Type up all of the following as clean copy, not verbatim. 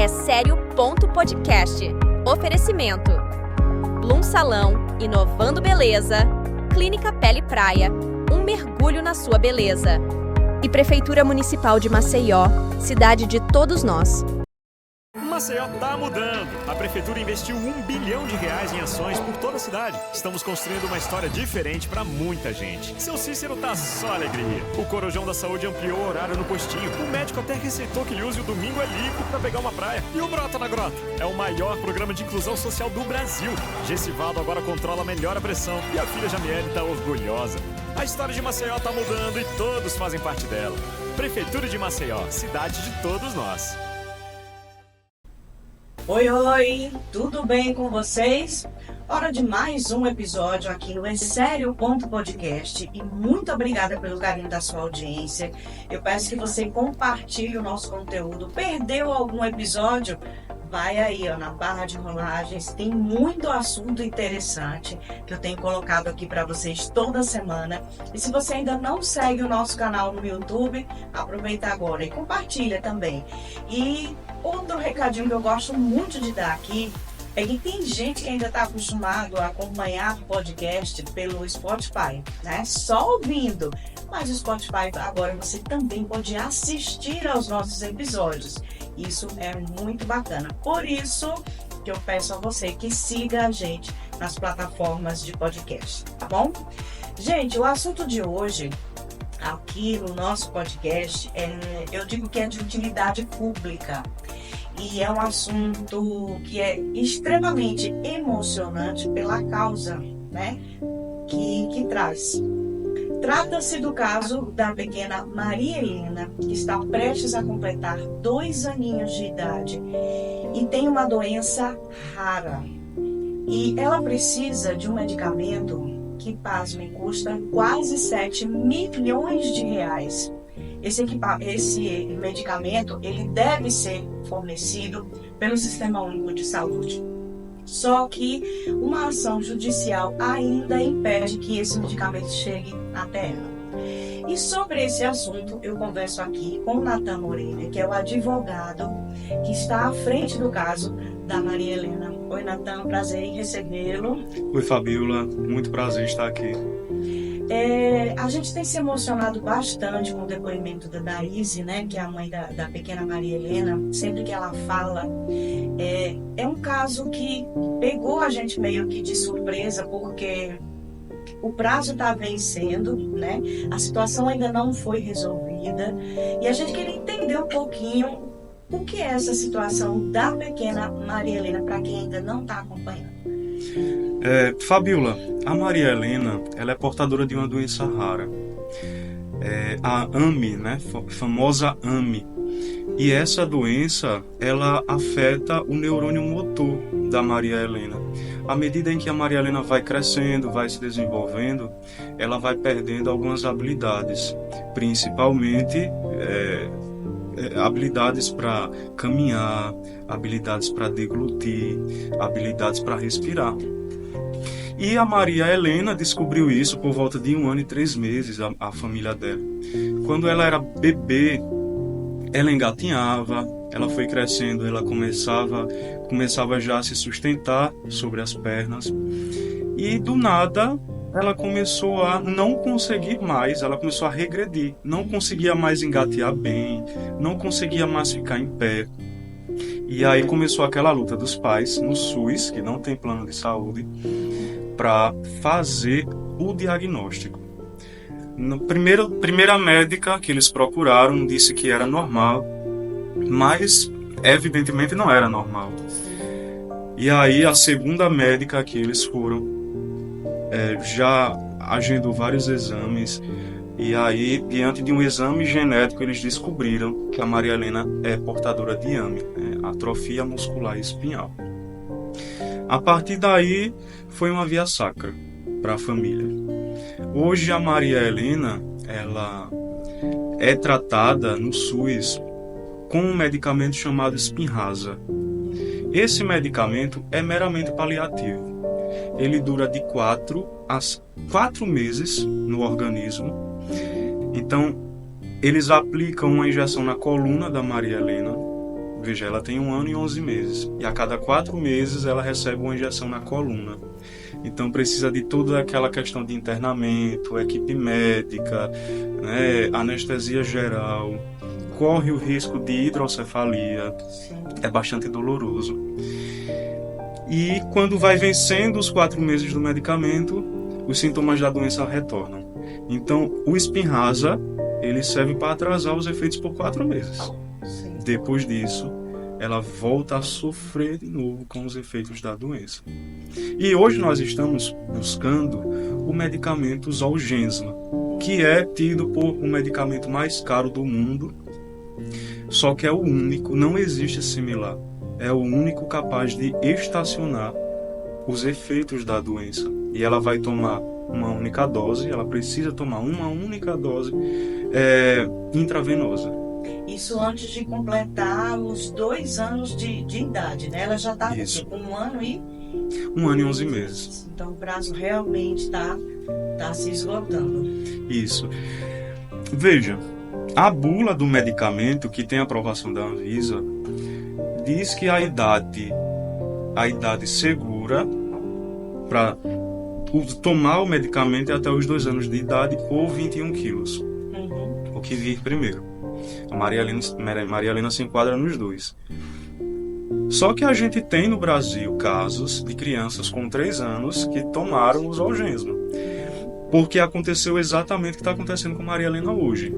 é sério.podcast. Oferecimento: Bloom Salão, inovando beleza. Clínica Pele e Praia, um mergulho na sua beleza. E Prefeitura Municipal de Maceió, cidade de todos nós. Maceió tá mudando. A Prefeitura investiu R$1 bilhão em ações por toda a cidade. Estamos construindo uma história diferente para muita gente. Seu Cícero tá só alegria. O Corujão da Saúde ampliou o horário no postinho. O médico até receitou que ele use o domingo livre para pegar uma praia. E o Brota na Grota? É o maior programa de inclusão social do Brasil. Gessivaldo agora controla melhor a pressão. E a filha Jamiele tá orgulhosa. A história de Maceió tá mudando e todos fazem parte dela. Prefeitura de Maceió, cidade de todos nós. Oi, tudo bem com vocês? Hora de mais um episódio aqui no Sério.podcast e muito obrigada pelo carinho da sua audiência. Eu peço que você compartilhe o nosso conteúdo. Perdeu algum episódio? Vai aí, na barra de rolagens, tem muito assunto interessante que eu tenho colocado aqui para vocês toda semana. E se você ainda não segue o nosso canal no YouTube, aproveita agora e compartilha também. E outro recadinho que eu gosto muito de dar aqui é que tem gente que ainda está acostumado a acompanhar o podcast pelo Spotify, né? Só ouvindo. Mas o Spotify agora você também pode assistir aos nossos episódios. Isso é muito bacana. Por isso que eu peço a você que siga a gente nas plataformas de podcast, tá bom? Gente, o assunto de hoje aqui no nosso podcast eu digo que é de utilidade pública. E é um assunto que é extremamente emocionante pela causa, né, que traz. Trata-se do caso da pequena Maria Helena, que está prestes a completar 2 aninhos de idade e tem uma doença rara. E ela precisa de um medicamento que, pasmem, custa quase 7 milhões de reais. Esse medicamento ele deve ser fornecido pelo Sistema Único de Saúde. Só que uma ação judicial ainda impede que esse medicamento chegue até ela. E sobre esse assunto eu converso aqui com o Natan Moreira, que é o advogado que está à frente do caso da Maria Helena. Oi, Natan, prazer em recebê-lo. Oi, Fabiola, muito prazer estar aqui. A gente tem se emocionado bastante com o depoimento da Daíse, né, que é a mãe da pequena Maria Helena. Sempre que ela fala, é um caso que pegou a gente meio que de surpresa, porque o prazo está vencendo, né? A situação ainda não foi resolvida e a gente queria entender um pouquinho o que é essa situação da pequena Maria Helena para quem ainda não está acompanhando. Fabiola, a Maria Helena, ela é portadora de uma doença rara, a AME, né, famosa AME. E essa doença, ela afeta o neurônio motor da Maria Helena. À medida em que a Maria Helena vai crescendo, vai se desenvolvendo, ela vai perdendo algumas habilidades, principalmente habilidades para caminhar, habilidades para deglutir, habilidades para respirar. E a Maria Helena descobriu isso por volta de 1 ano e 3 meses, a família dela. Quando ela era bebê, ela engatinhava, ela foi crescendo, ela começava já a se sustentar sobre as pernas. E do nada, ela começou a não conseguir mais, ela começou a regredir. Não conseguia mais engatear bem, não conseguia mais ficar em pé. E aí começou aquela luta dos pais no SUS, que não tem plano de saúde, para fazer o diagnóstico. Primeira médica que eles procuraram disse que era normal, mas evidentemente não era normal. E aí a segunda médica que eles foram já agendou vários exames, e aí diante de um exame genético eles descobriram que a Maria Helena é portadora de AME, atrofia muscular espinhal. A partir daí foi uma via sacra para a família. Hoje a Maria Helena, ela é tratada no SUS com um medicamento chamado Spinraza. Esse medicamento é meramente paliativo. Ele dura de 4 a 4 meses no organismo. Então, eles aplicam uma injeção na coluna da Maria Helena Veja, ela tem 1 ano e 11 meses. E a cada 4 meses ela recebe uma injeção na coluna. Então precisa de toda aquela questão de internamento, equipe médica, né, anestesia geral. Corre o risco de hidrocefalia. É bastante doloroso. E quando vai vencendo os 4 meses do medicamento, os sintomas da doença retornam. Então, o Spinraza, ele serve para atrasar os efeitos por 4 meses. Depois disso, ela volta a sofrer de novo com os efeitos da doença. E hoje nós estamos buscando o medicamento Zolgensma, que é tido por o medicamento mais caro do mundo, só que é o único, não existe similar. É o único capaz de estacionar os efeitos da doença. E ela vai tomar uma única dose, ela precisa tomar uma única dose intravenosa. Isso antes de completar os 2 anos de idade, né? Ela já está com 1 ano e... 1 ano e 11 meses. Então o prazo realmente está se esgotando. Isso. Veja, a bula do medicamento, que tem aprovação da Anvisa, diz que a idade segura para tomar o medicamento é até os 2 anos de idade ou 21 quilos. O que vir primeiro. A Maria Helena se enquadra nos 2. Só que a gente tem no Brasil casos de crianças com 3 anos que tomaram o Zolgensma. Porque aconteceu exatamente o que está acontecendo com Maria Helena hoje.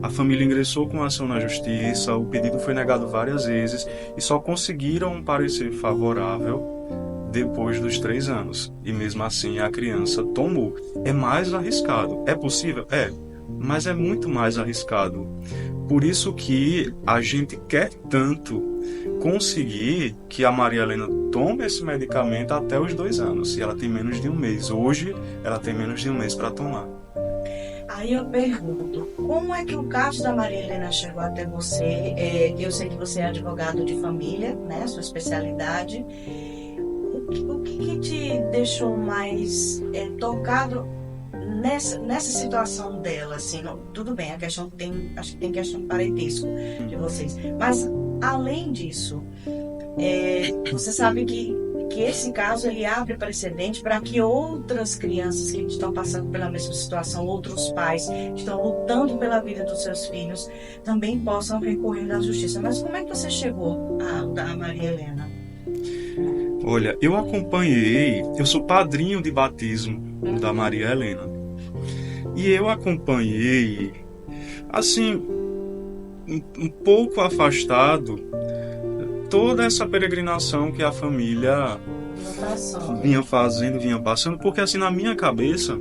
A família ingressou com ação na justiça, o pedido foi negado várias vezes e só conseguiram um parecer favorável depois dos 3 anos. E mesmo assim a criança tomou. É mais arriscado. É possível? É. Mas é muito mais arriscado. Por isso que a gente quer tanto conseguir que a Maria Helena tome esse medicamento até os 2 anos. E ela tem menos de 1 mês. Hoje, ela tem menos de 1 mês para tomar. Aí eu pergunto, como é que o caso da Maria Helena chegou até você? Eu sei que você é advogado de família, né? Sua especialidade. O que te deixou mais tocado nessa situação dela, assim? Tudo bem, acho que tem questão de parentesco de vocês, mas além disso, você sabe que esse caso ele abre precedente para que outras crianças que estão passando pela mesma situação, outros pais que estão lutando pela vida dos seus filhos, também possam recorrer à justiça. Mas como é que você chegou a Maria Helena? Olha, eu sou padrinho de batismo da Maria Helena. E eu acompanhei, assim, um pouco afastado, toda essa peregrinação que a família vinha passando, porque assim, na minha cabeça,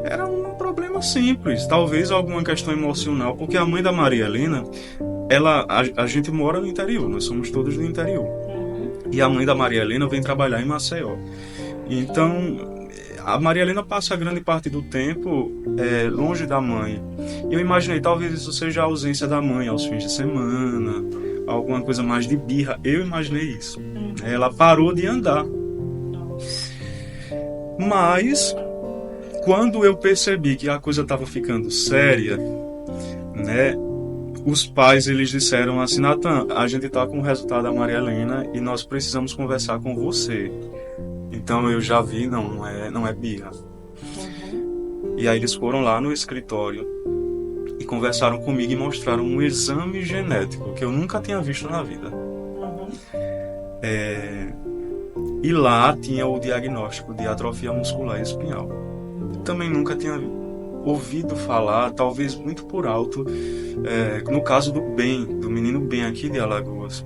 era um problema simples, talvez alguma questão emocional, porque a mãe da Maria Helena, a gente mora no interior, nós somos todos do interior. E a mãe da Maria Helena vem trabalhar em Maceió. Então, a Maria Helena passa grande parte do tempo longe da mãe. E eu imaginei, talvez isso seja a ausência da mãe aos fins de semana, alguma coisa mais de birra. Eu imaginei isso. Ela parou de andar. Mas, quando eu percebi que a coisa estava ficando séria, né? Os pais, eles disseram assim, Natan, a gente está com o resultado da Maria Helena e nós precisamos conversar com você. Então eu já vi, não é birra. E aí eles foram lá no escritório e conversaram comigo e mostraram um exame genético que eu nunca tinha visto na vida. E lá tinha o diagnóstico de atrofia muscular espinhal. Também nunca tinha ouvido falar, talvez muito por alto, no caso do menino Ben aqui de Alagoas.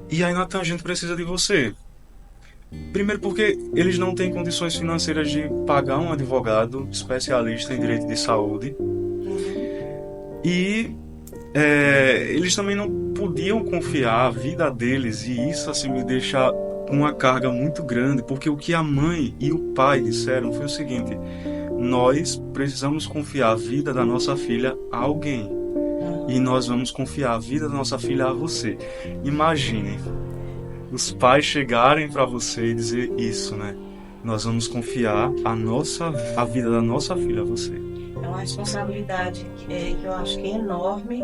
E aí, Natan, a gente precisa de você. Primeiro porque eles não têm condições financeiras de pagar um advogado especialista em direito de saúde. E eles também não podiam confiar a vida deles, e isso assim me deixa uma carga muito grande, porque o que a mãe e o pai disseram foi o seguinte: nós precisamos confiar a vida da nossa filha a alguém, e nós vamos confiar a vida da nossa filha a você. Imaginem os pais chegarem para você e dizer isso, né? Nós vamos confiar a vida da nossa filha a você. É uma responsabilidade que eu acho que é enorme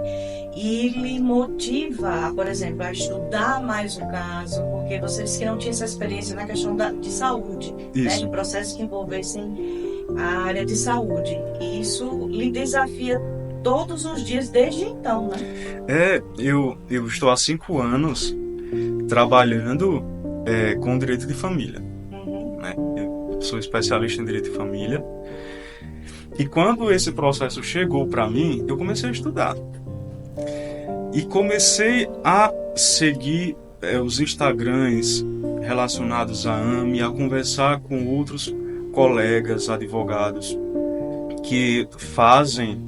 e lhe motiva, por exemplo, a estudar mais o caso, porque você disse que não tinha essa experiência na questão de saúde, né, de processos que envolvessem a área de saúde. E isso lhe desafia todos os dias desde então, né? Eu estou há 5 anos trabalhando com direito de família. Né? Eu sou especialista em direito de família. E quando esse processo chegou para mim, eu comecei a estudar. E comecei a seguir os Instagrams relacionados à AME, a conversar com outros colegas advogados que fazem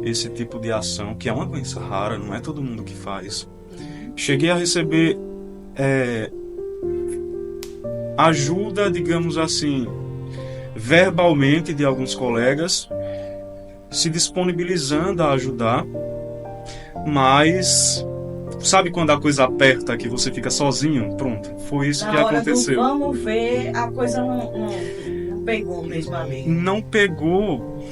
esse tipo de ação, que é uma doença rara, não é todo mundo que faz. Cheguei a receber ajuda, digamos assim, verbalmente de alguns colegas, se disponibilizando a ajudar, mas sabe quando a coisa aperta que você fica sozinho? Pronto, foi isso que aconteceu. Vamos ver, a coisa não pegou mesmo ali. Não pegou.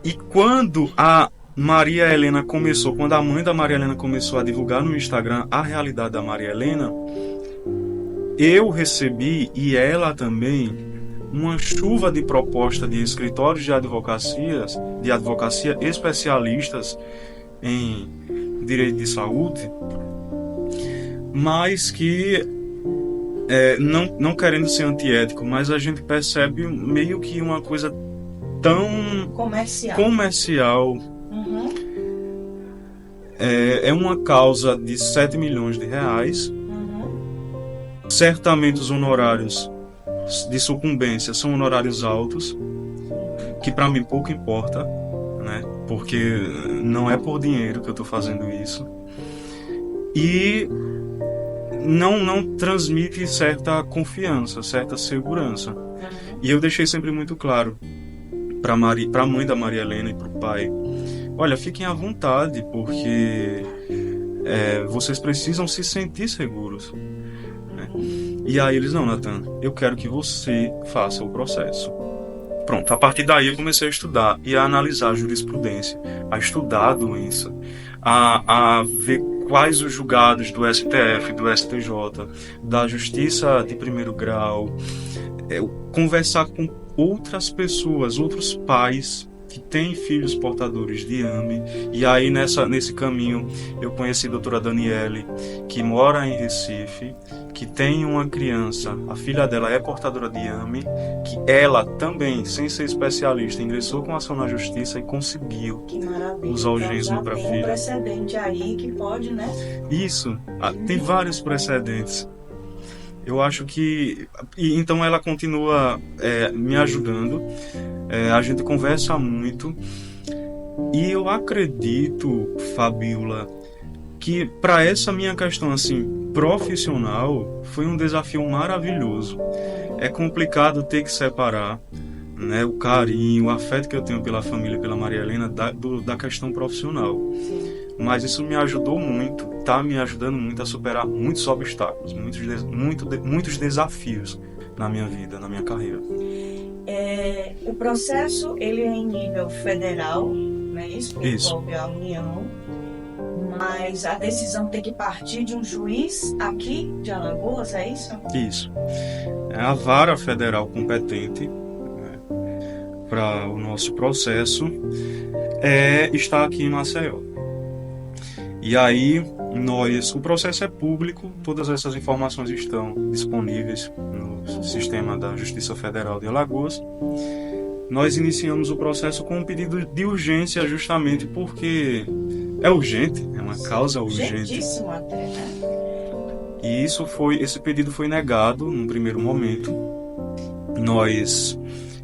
E quando a Maria Helena começou, quando a mãe da Maria Helena começou a divulgar no Instagram a realidade da Maria Helena, eu recebi, e ela também, uma chuva de proposta de escritórios de advocacia especialistas em direito de saúde, mas que, não querendo ser antiético, mas a gente percebe meio que uma coisa tão comercial. Uhum. É uma causa de 7 milhões de reais. Uhum. Certamente os honorários de sucumbência são honorários altos, que para mim pouco importa, né? Porque não é por dinheiro que eu estou fazendo isso. E não transmite certa confiança, certa segurança. E eu deixei sempre muito claro para a mãe da Maria Helena e para o pai: olha, fiquem à vontade, porque vocês precisam se sentir seguros. Né? E aí eles: não, Nathan, eu quero que você faça o processo. Pronto, a partir daí eu comecei a estudar e a analisar a jurisprudência, a estudar a doença, a ver quais os julgados do STF, do STJ, da Justiça de Primeiro Grau, conversar com outras pessoas, outros pais que têm filhos portadores de AME. E aí nesse caminho eu conheci a doutora Daniele, que mora em Recife, que tem uma criança, a filha dela é portadora de AME, que ela também, sem ser especialista, ingressou com ação na justiça e conseguiu os algemas para a filha. Tem um precedente aí que pode, né? Isso, tem vários precedentes. Eu acho que... Então ela continua me ajudando, a gente conversa muito, e eu acredito, Fabiola, que para essa minha questão assim, profissional, foi um desafio maravilhoso. É complicado ter que separar, né, o carinho, o afeto que eu tenho pela família, pela Maria Helena, da questão profissional. Mas isso me ajudou muito, está me ajudando muito a superar muitos obstáculos, muitos desafios na minha vida, na minha carreira. O processo, ele é em nível federal, não é isso? Que envolve a União, mas a decisão tem que partir de um juiz aqui de Alagoas, é isso? Isso. A vara federal competente, né, para o nosso processo está aqui em Maceió. E aí, o processo é público, todas essas informações estão disponíveis no sistema da Justiça Federal de Alagoas. Nós iniciamos o processo com um pedido de urgência, justamente porque é urgente, é uma causa urgente. Urgentíssimo até, né? E esse pedido foi negado num primeiro momento. Nós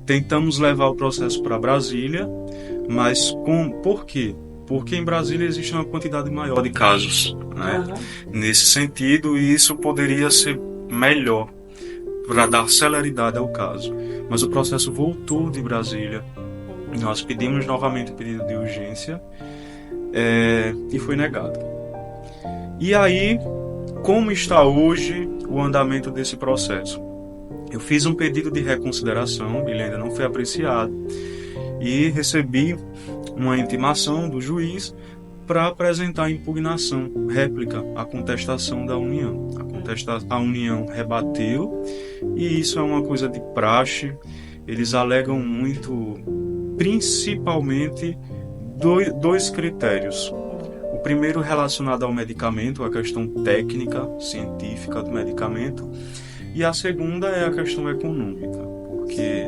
tentamos levar o processo para Brasília, mas por quê? Porque em Brasília existe uma quantidade maior de casos, né? Nesse sentido, e isso poderia ser melhor para dar celeridade ao caso. Mas o processo voltou de Brasília. Nós pedimos novamente o pedido de urgência e foi negado. E aí, como está hoje o andamento desse processo? Eu fiz um pedido de reconsideração, ele ainda não foi apreciado. e recebi uma intimação do juiz para apresentar a impugnação, réplica, a contestação da União. A União rebateu, e isso é uma coisa de praxe. Eles alegam muito, principalmente, dois critérios. O primeiro relacionado ao medicamento, a questão técnica, científica do medicamento, e a segunda é a questão econômica, porque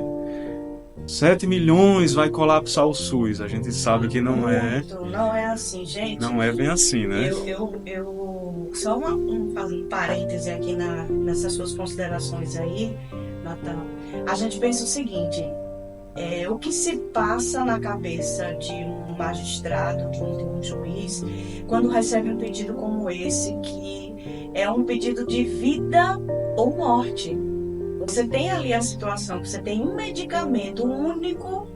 7 milhões vai colapsar o SUS. A gente sabe que não é. Não é assim, gente. Não é bem assim, né? Eu só fazendo parêntese aqui nessas suas considerações aí, Natan. A gente pensa o seguinte: o que se passa na cabeça de um magistrado, de um juiz, quando recebe um pedido como esse, que é um pedido de vida ou morte. Você tem ali a situação que você tem um medicamento único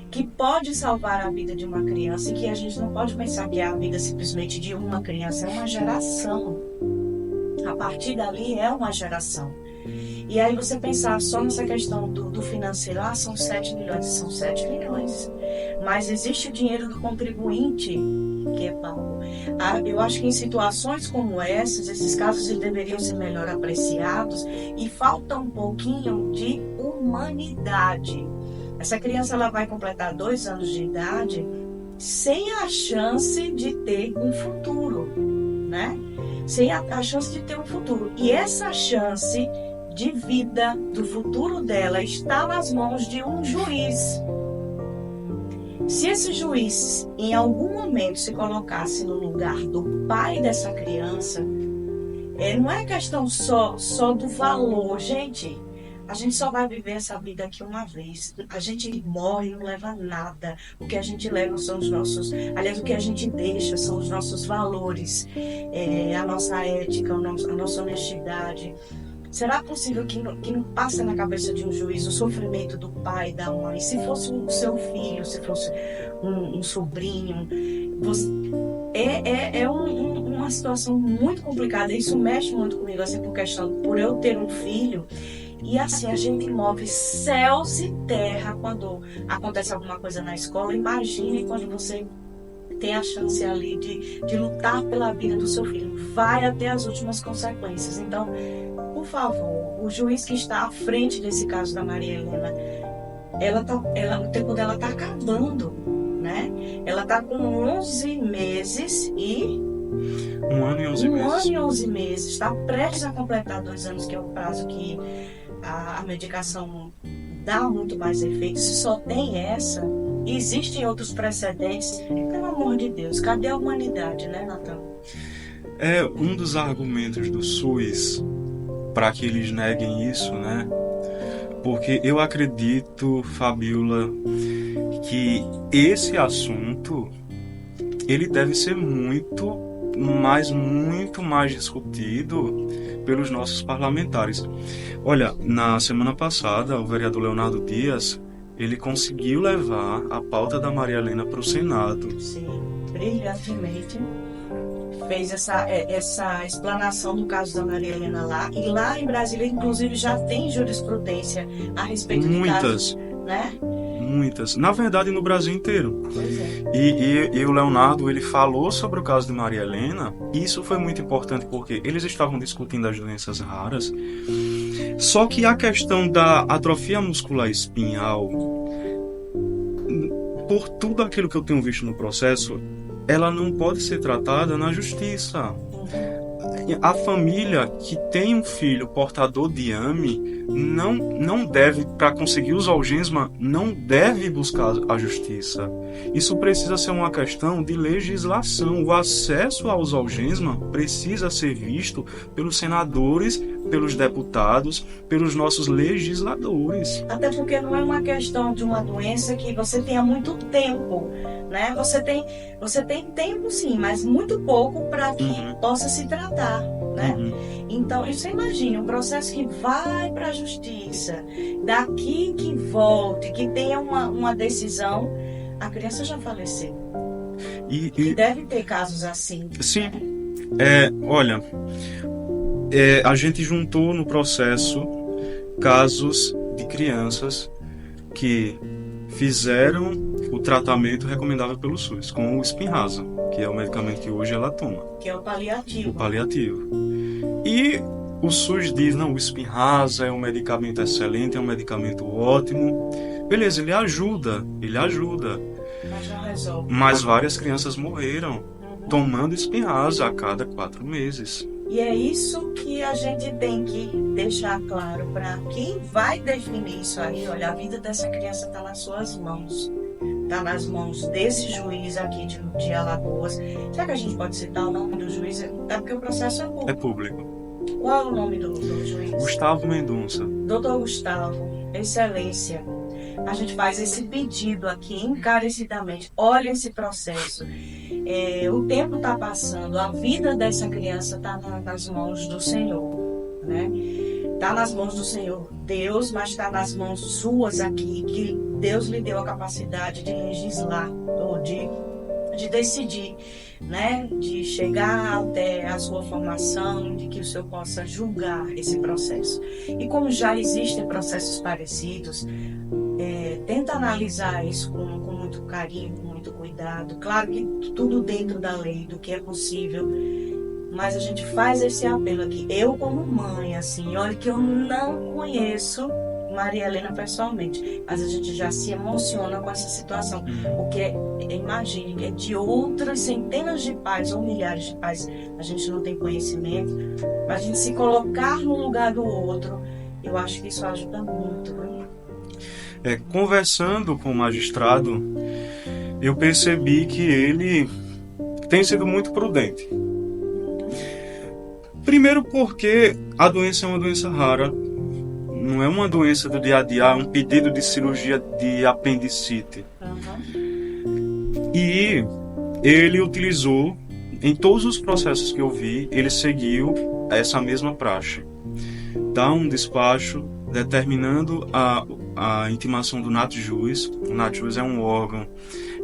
que pode salvar a vida de uma criança, e que a gente não pode pensar que é a vida simplesmente de uma criança, é uma geração. A partir dali é uma geração. E aí você pensar só nessa questão do financeiro, são 7 milhões, são 7 milhões. Mas existe o dinheiro do contribuinte, que é Paulo. Eu acho que em situações como essas, esses casos eles deveriam ser melhor apreciados, e falta um pouquinho de humanidade. Essa criança ela vai completar 2 anos de idade sem a chance de ter um futuro, né? Sem a chance de ter um futuro. E essa chance de vida, do futuro dela, está nas mãos de um juiz. Se esse juiz, em algum momento, se colocasse no lugar do pai dessa criança, não é questão só do valor. Gente, a gente só vai viver essa vida aqui uma vez. A gente morre e não leva nada. O que a gente leva são os nossos... Aliás, o que a gente deixa são os nossos valores, a nossa ética, a nossa honestidade. Será possível que não passe na cabeça de um juiz o sofrimento do pai e da mãe? Se fosse o seu filho, se fosse um sobrinho, uma situação muito complicada. Isso mexe muito comigo, assim, por eu ter um filho. E assim, a gente move céus e terra quando acontece alguma coisa na escola. Imagine quando você tem a chance ali de lutar pela vida do seu filho. Vai até as últimas consequências. Então, por favor, o juiz que está à frente desse caso da Maria Helena, o tempo dela está acabando, né? Ela está com 11 meses e... 1 ano e 11 meses. 1 ano e 11 meses. Está prestes a completar 2 anos, que é o prazo que a medicação dá muito mais efeito. Se só tem essa, existem outros precedentes. Pelo amor de Deus, cadê a humanidade, né, Natan? É um dos argumentos do SUS para que eles neguem isso, né? Porque eu acredito, Fabiola, que esse assunto ele deve ser muito mais discutido pelos nossos parlamentares. Olha, na semana passada, o vereador Leonardo Dias, ele conseguiu levar a pauta da Maria Helena para o Senado. Sim, brilhantemente. Fez essa explanação do caso da Maria Helena lá. E lá em Brasília, inclusive, já tem jurisprudência a respeito do caso, né? Muitas. Na verdade, no Brasil inteiro. Pois é. E o Leonardo, ele falou sobre o caso de Maria Helena. E isso foi muito importante porque eles estavam discutindo as doenças raras. Só que a questão da atrofia muscular espinhal, por tudo aquilo que eu tenho visto no processo, ela não pode ser tratada na justiça. A família que tem um filho portador de AME não deve, para conseguir os Zolgensma, não deve buscar a justiça. Isso precisa ser uma questão de legislação. O acesso aos Zolgensma precisa ser visto pelos senadores, pelos deputados, pelos nossos legisladores. Até porque não é uma questão de uma doença que você tenha muito tempo, né? Você tem tempo sim, mas muito pouco para que possa se tratar, né? Então, você imagina um processo que vai para a justiça, daqui que volte, que tenha uma decisão, a criança já faleceu. E deve ter casos assim. Sim. Olha, a gente juntou no processo casos de crianças que fizeram o tratamento recomendável pelo SUS, com o Spinraza, que é o medicamento que hoje ela toma. Que é o paliativo. O paliativo. E o SUS diz, não, o Spinraza é um medicamento excelente, é um medicamento ótimo. Beleza, ele ajuda. Mas não resolve. Mas várias crianças morreram tomando Spinraza a cada 4 meses. E é isso que a gente tem que deixar claro para quem vai definir isso aí. Olha, a vida dessa criança está nas suas mãos. Está nas mãos desse juiz aqui de Alagoas. Será que a gente pode citar o nome do juiz? É porque o processo é público. É público. Qual é o nome do juiz? Gustavo Mendonça. Doutor Gustavo, excelência, a gente faz esse pedido aqui encarecidamente. Olha esse processo. O tempo está passando, a vida dessa criança está nas mãos do Senhor, né? Está nas mãos do Senhor Deus, mas está nas mãos suas aqui, que Deus lhe deu a capacidade de legislar, ou de decidir, né? De chegar até a sua formação, de que o Senhor possa julgar esse processo. E como já existem processos parecidos, tenta analisar isso com muito carinho, com muito cuidado. Claro que tudo dentro da lei, do que é possível, mas a gente faz esse apelo aqui. Eu, como mãe, assim, olha que eu não conheço Maria Helena pessoalmente, mas a gente já se emociona com essa situação, porque imagine que é de outras centenas de pais ou milhares de pais, a gente não tem conhecimento, mas a gente se colocar no lugar do outro, eu acho que isso ajuda muito, né? Conversando com o magistrado, eu percebi que ele tem sido muito prudente. Primeiro porque a doença é uma doença rara, não é uma doença do dia a dia, um pedido de cirurgia de apendicite. E ele utilizou, em todos os processos que eu vi, ele seguiu essa mesma praxe. Dá um despacho determinando a intimação do NATJUIZ. O NATJUIZ é um órgão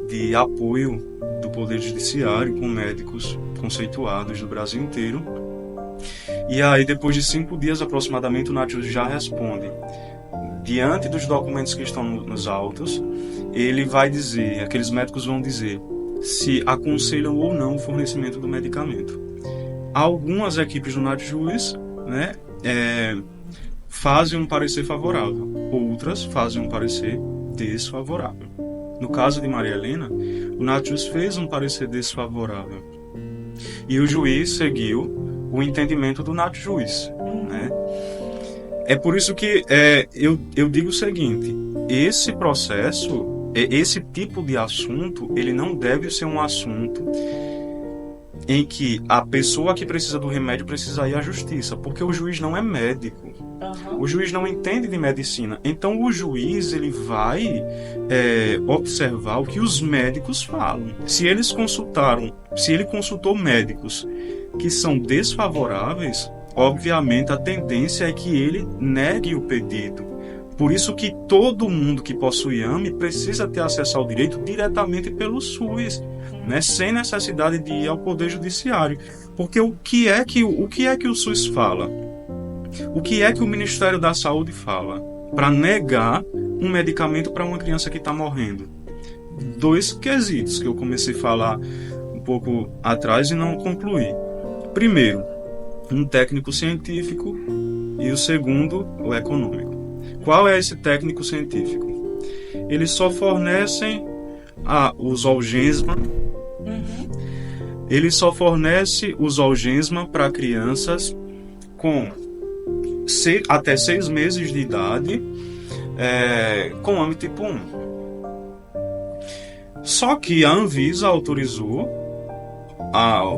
de apoio do Poder Judiciário com médicos conceituados do Brasil inteiro. E aí, depois de 5 dias aproximadamente, o NATJUIZ já responde. Diante dos documentos que estão nos autos, ele vai dizer, aqueles médicos vão dizer se aconselham ou não o fornecimento do medicamento. Algumas equipes do NATJUIZ, né, fazem um parecer favorável, outras fazem um parecer desfavorável. No caso de Maria Helena, o NATJUIZ fez um parecer desfavorável e o juiz seguiu o entendimento do NATJUIZ, né? É por isso que eu digo o seguinte: esse processo, esse tipo de assunto, ele não deve ser um assunto em que a pessoa que precisa do remédio precisa ir à justiça, porque o juiz não é médico. O juiz não entende de medicina. Então o juiz ele vai observar o que os médicos falam. Se ele consultou médicos que são desfavoráveis, obviamente a tendência é que ele negue o pedido. Por isso que todo mundo que possui AME precisa ter acesso ao direito diretamente pelo SUS, né? Sem necessidade de ir ao Poder Judiciário. Porque o que é que o SUS fala? O que é que o Ministério da Saúde fala para negar um medicamento para uma criança que está morrendo? 2 quesitos que eu comecei a falar um pouco atrás e não concluí. Primeiro, um técnico científico e o segundo, o econômico. Qual é esse técnico científico? Eles só fornecem o Zolgensma. Ele só fornece o Zolgensma para crianças com até 6 meses de idade com AME tipo 1. Só que a Anvisa autorizou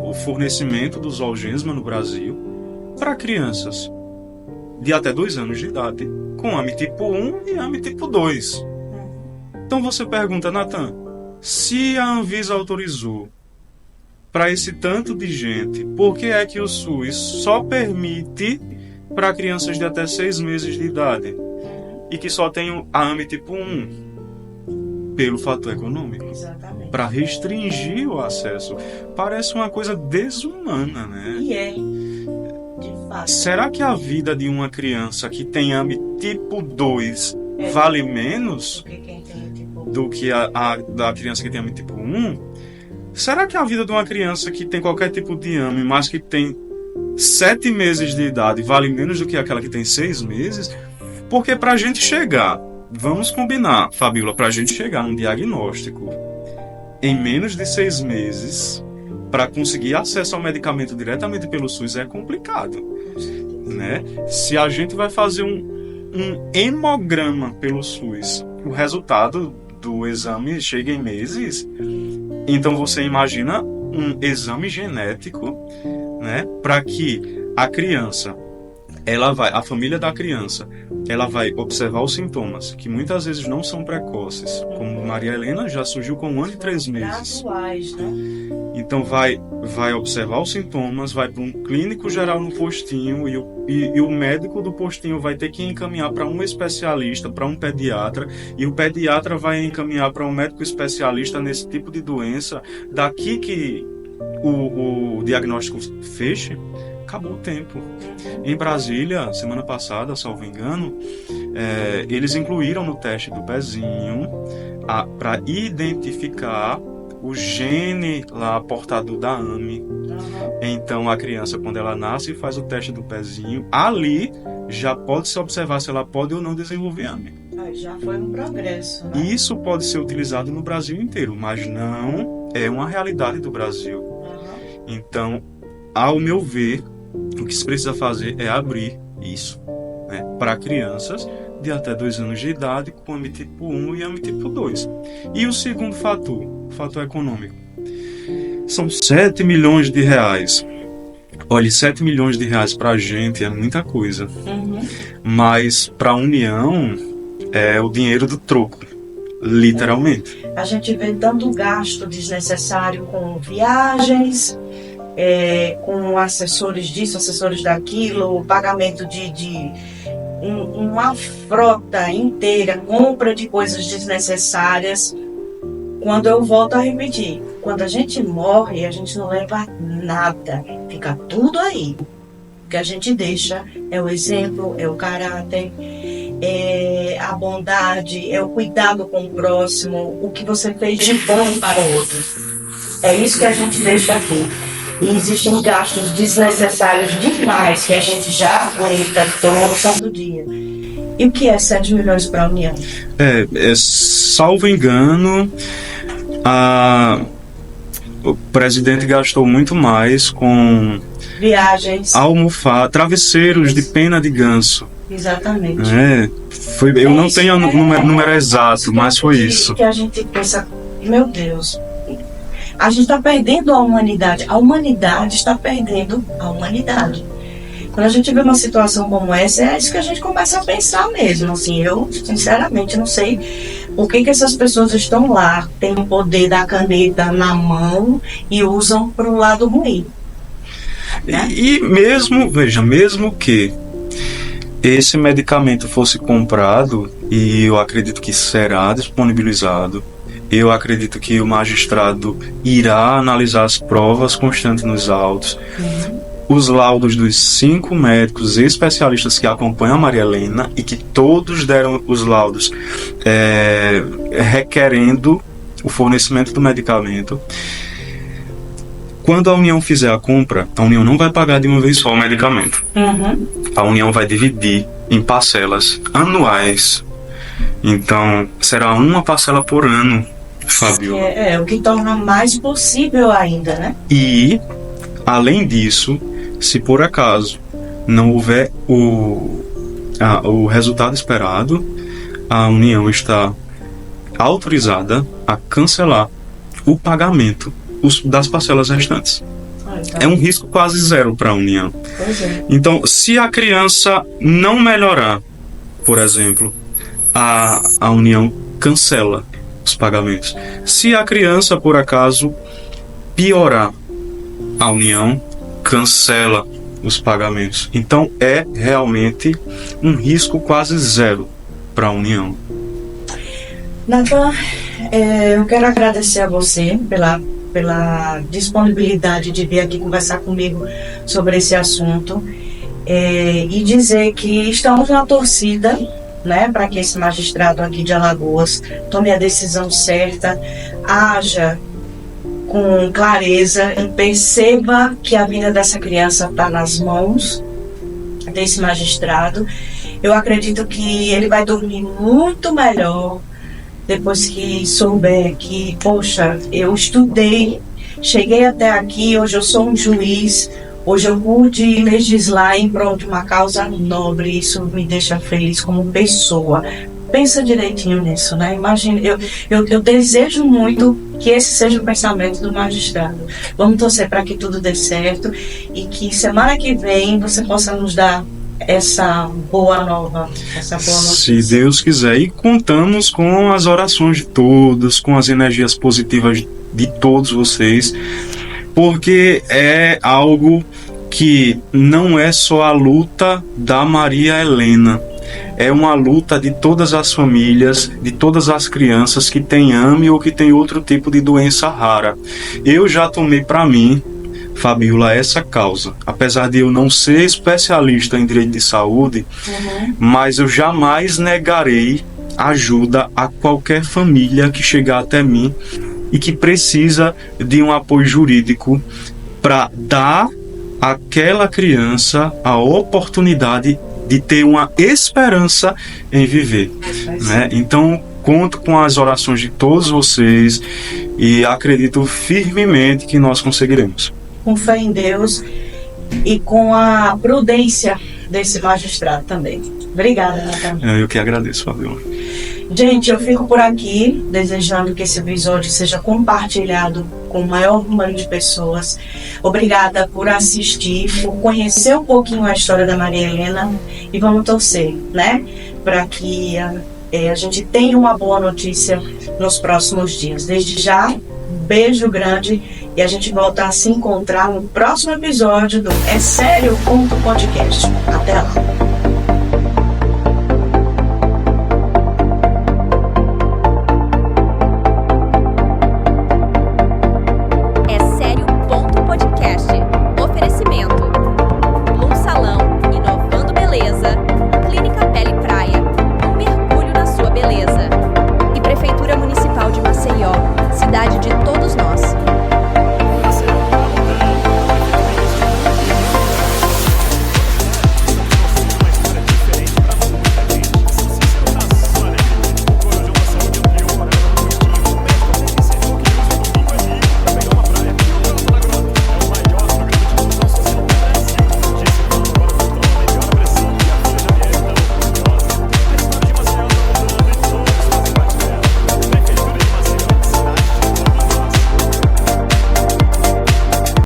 o fornecimento do Zolgensma no Brasil para crianças de até 2 anos de idade com AME tipo 1 e AME tipo 2. Então você pergunta, Nathan, se a Anvisa autorizou para esse tanto de gente, por que é que o SUS só permite para crianças de até 6 meses de idade e que só tem a AME tipo 1? Pelo fator econômico. Exatamente. Para restringir o acesso. Parece uma coisa desumana, né? E de fato. Será que a vida de uma criança que tem AME tipo 2 vale menos? Porque quem tem tipo do que da criança que tem AMI tipo 1, será que a vida de uma criança que tem qualquer tipo de AMI, mas que tem 7 meses de idade, vale menos do que aquela que tem 6 meses? Porque pra gente chegar, vamos combinar, Fabíola, pra gente chegar num diagnóstico em menos de 6 meses, para conseguir acesso ao medicamento diretamente pelo SUS é complicado, né? Se a gente vai fazer um hemograma pelo SUS, o resultado do exame chega em meses, então você imagina um exame genético, né? Para que a criança, a família da criança, ela vai observar os sintomas, que muitas vezes não são precoces, como Maria Helena já surgiu com 1 ano e 3 meses. Graduais, né? Então vai observar os sintomas, vai para um clínico geral no postinho e o médico do postinho vai ter que encaminhar para um especialista, para um pediatra, e o pediatra vai encaminhar para um médico especialista nesse tipo de doença. Daqui que o diagnóstico feche, acabou o tempo. Em Brasília, semana passada, salvo engano, eles incluíram no teste do pezinho para identificar o gene lá portador da AMI. Então a criança, quando ela nasce, faz o teste do pezinho. Ali já pode se observar se ela pode ou não desenvolver AMI. Já foi um progresso, né? Isso pode ser utilizado no Brasil inteiro, mas não é uma realidade do Brasil. Então, ao meu ver, o que se precisa fazer é abrir isso, né, para crianças de até 2 anos de idade com AMI tipo 1 e AMI tipo 2. E o segundo fator, o fator econômico. São 7 milhões de reais. Olha, 7 milhões de reais para a gente é muita coisa. Mas para a União é o dinheiro do troco, literalmente. A gente vê tanto gasto desnecessário com viagens, com assessores disso, assessores daquilo, pagamento de uma frota inteira, compra de coisas desnecessárias. Quando eu volto a repetir, quando a gente morre, a gente não leva nada, fica tudo aí. O que a gente deixa é o exemplo, é o caráter, é a bondade, é o cuidado com o próximo, o que você fez de bom para o outro. É isso que a gente deixa aqui. E existem gastos desnecessários demais que a gente já aguenta todo santo dia. E o que é 7 milhões para a União? Salvo engano, o presidente gastou muito mais com viagens, travesseiros de pena de ganso. Exatamente. Eu não tenho o número exato, mas foi isso. Que a gente pensa, meu Deus, a gente está perdendo a humanidade. A humanidade está perdendo a humanidade. Quando a gente vê uma situação como essa, é isso que a gente começa a pensar mesmo. Assim, eu, sinceramente, não sei por que essas pessoas estão lá, têm o poder da caneta na mão e usam para o lado ruim. Né? E mesmo que esse medicamento fosse comprado, e eu acredito que será disponibilizado, eu acredito que o magistrado irá analisar as provas constantes nos autos, os laudos dos 5 médicos especialistas que acompanham a Maria Helena e que todos deram os laudos requerendo o fornecimento do medicamento. Quando a União fizer a compra, a União não vai pagar de uma vez só o medicamento. A União vai dividir em parcelas anuais. Então, será uma parcela por ano, Fabíola. O que torna mais possível ainda, né? E, além disso, se por acaso não houver o resultado esperado, a União está autorizada a cancelar o pagamento das parcelas restantes. É um risco quase zero para a União. Então, se a criança não melhorar, por exemplo, a União cancela os pagamentos. Se a criança, por acaso, piorar, a União cancela os pagamentos. Então, é realmente um risco quase zero para a União. Nathan, eu quero agradecer a você pela disponibilidade de vir aqui conversar comigo sobre esse assunto e dizer que estamos na torcida né, para que esse magistrado aqui de Alagoas tome a decisão certa, haja com clareza e perceba que a vida dessa criança está nas mãos desse magistrado. Eu acredito que ele vai dormir muito melhor depois que souber que, poxa, eu estudei, cheguei até aqui, hoje eu sou um juiz, hoje eu pude legislar em prol de uma causa nobre, isso me deixa feliz como pessoa. Pensa direitinho nisso, né? Imagina, eu desejo muito que esse seja o pensamento do magistrado. Vamos torcer para que tudo dê certo e que semana que vem você possa nos dar essa boa nova, essa boa notícia. Se Deus quiser. E contamos com as orações de todos, com as energias positivas de todos vocês, porque é algo que não é só a luta da Maria Helena. É uma luta de todas as famílias, de todas as crianças que têm AME ou que têm outro tipo de doença rara. Eu já tomei para mim, Fabiola, essa causa. Apesar de eu não ser especialista em direito de saúde, mas eu jamais negarei ajuda a qualquer família que chegar até mim e que precisa de um apoio jurídico para dar àquela criança a oportunidade de ter uma esperança em viver, né? Então, conto com as orações de todos vocês e acredito firmemente que nós conseguiremos. Com fé em Deus e com a prudência desse magistrado também. Obrigada, Natália. Eu que agradeço, Fabiola. Gente, eu fico por aqui desejando que esse episódio seja compartilhado com o maior número de pessoas. Obrigada por assistir, por conhecer um pouquinho a história da Maria Helena e vamos torcer, né? Para que a gente tenha uma boa notícia nos próximos dias. Desde já, um beijo grande e a gente volta a se encontrar no próximo episódio do É Sério Podcast. Até lá!